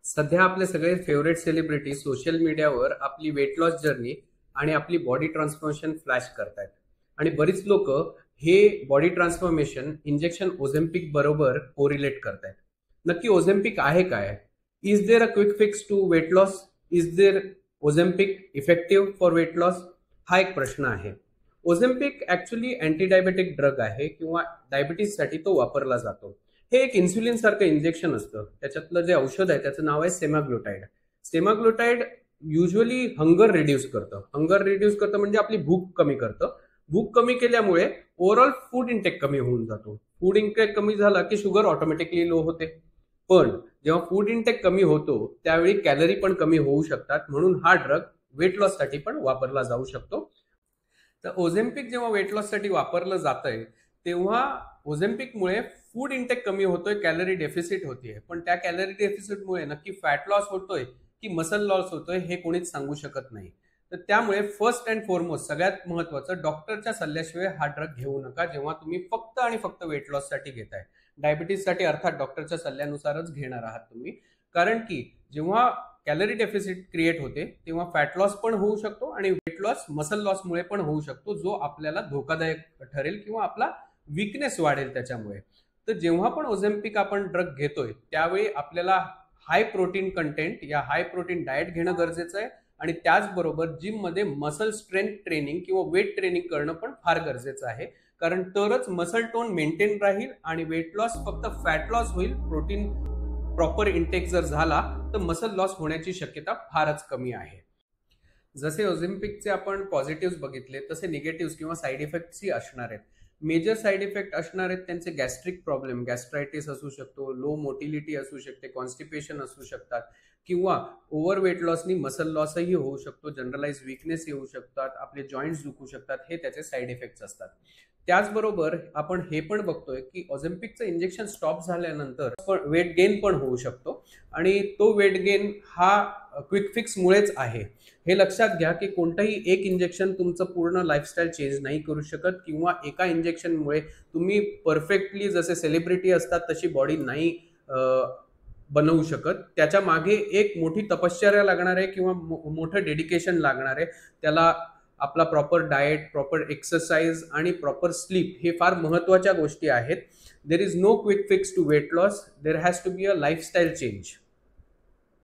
सध्या आपले सगळे फेवरेट सेलिब्रिटी सोशल मीडियावर आपली वेट लॉस जर्नी आणि आपली बॉडी ट्रान्सफॉर्मेशन फ्लॅश करतायत आणि बरीच लोक हे बॉडी ट्रान्सफॉर्मेशन इंजेक्शन ओझेम्पिक बरोबर कोरिलेट करतायत. नक्की ओझेम्पिक आहे काय? Is there a quick fix to weight loss? Is there Ozempic effective for weight loss? हा एक प्रश्न आहे. Ozempic actually anti diabetic drug आहे किंवा डायबिटीससाठी तो वापरला जातो. हे एक इन्सुलिन सारखं इंजेक्शन असतं. त्याच्यातलं जे औषध आहे त्याचं नाव आहे सेमाग्लुटाईड. सेमाग्लुटाईड युजली हंगर रिड्यूस करतं. हंगर रिड्यूस करतं म्हणजे आपली भूक कमी करतं. भूक कमी केल्यामुळे ओव्हरऑल फूड इंटेक कमी होऊन जातो. फूड इंटेक कमी झाला की शुगर ऑटोमॅटिकली लो होते. पण जेव्हा फूड इंटेक कमी होतो त्यावेळी कॅलरी पण कमी होऊ शकतात. म्हणून हा ड्रग वेट लॉस साठी पण वापरला जाऊ शकतो. तर ओझेम्पिक जेव्हा वेट लॉस साठी वापरलं जातंय तेव्हा ओझेम्पिकमुळे फूड इंटेक कमी होतोय, कॅलरी डेफिसिट होतीये. पण त्या कॅलरी डेफिसिटमुळे नक्की फॅट लॉस होतोय की मसल लॉस होतोय हे कोणीच सांगू शकत नाही. तर त्यामुळे फर्स्ट अँड फॉरमोस्ट सगळ्यात महत्वाचं, डॉक्टरच्या सल्ल्याशिवाय हा ड्रग घेऊ नका जेव्हा तुम्ही फक्त आणि फक्त वेट लॉस साठी घेताय. डायबिटीससाठी अर्थात डॉक्टरच्या सल्ल्यानुसारच घेणार आहात तुम्ही. कारण की जेव्हा कॅलरी डेफिसिट क्रिएट होते तेव्हा फॅट लॉस पण होऊ शकतो आणि वेट लॉस मसल लॉसमुळे पण होऊ शकतो, जो आपल्याला धोकादायक ठरेल किंवा आपला वीकनेस वाढेल त्याच्यामुळे. तर जेव्हा पण ओझेम्पिक आपण ड्रग घेतोय त्यावेळी आपल्याला हाय प्रोटीन कंटेंट या हाय प्रोटीन डाएट घेणं गरजेचं आहे आणि त्याचबरोबर जिम मध्ये मसल स्ट्रेंथ ट्रेनिंग किंवा वेट ट्रेनिंग करणं पण फार गरजेचं आहे. कारण तरच मसल टोन मेंटेन राहील आणि वेट लॉस फक्त फॅट लॉस होईल. प्रोटीन प्रॉपर इंटेक जर झाला तर मसल लॉस होण्याची शक्यता फारच कमी आहे. जसे ओझेम्पिकचे आपण पॉझिटिव्ह बघितले तसे निगेटिव्ह किंवा साईड इफेक्टही असणार आहेत. मेजर साईड इफेक्ट असणार आहेत त्यांचे गॅस्ट्रिक प्रॉब्लेम, गॅस्ट्रायटिस असू शकतो, लो मोटिलिटी असू शकते, कॉन्स्टिपेशन असू शकतात किंवा ओव्हर वेट लॉसनी मसल लॉसही होऊ शकतो, जनरलाइज वीकनेस येऊ शकतात, आपले जॉईंट्स दुखू शकतात. हे त्याचे साईड इफेक्ट्स असतात. त्याचबरोबर आपण हे पण बघतोय की ऑझेम्पिकचं इंजेक्शन स्टॉप झाल्यानंतर वेट गेन पण होऊ शकतो आणि तो वेट गेन हा क्विक फिक्स मुळेच आहे. हे लक्षात घ्या की कोणतंही एक इंजेक्शन तुमचं पूर्ण लाईफस्टाईल चेंज नाही करू शकत किंवा एका इंजेक्शनमुळे तुम्ही परफेक्टली जसे सेलिब्रिटी असतात तशी बॉडी नाही बनवू शकत. त्याच्या मागे एक मोठी तपश्चर्या लागणार आहे किंवा मोठं डेडिकेशन लागणार आहे. त्याला आपला प्रॉपर डाएट, प्रॉपर एक्सरसाइज आणि प्रॉपर स्लीप हे फार महत्वाच्या गोष्टी आहेत. There is no quick fix to weight loss. There has to be a lifestyle change.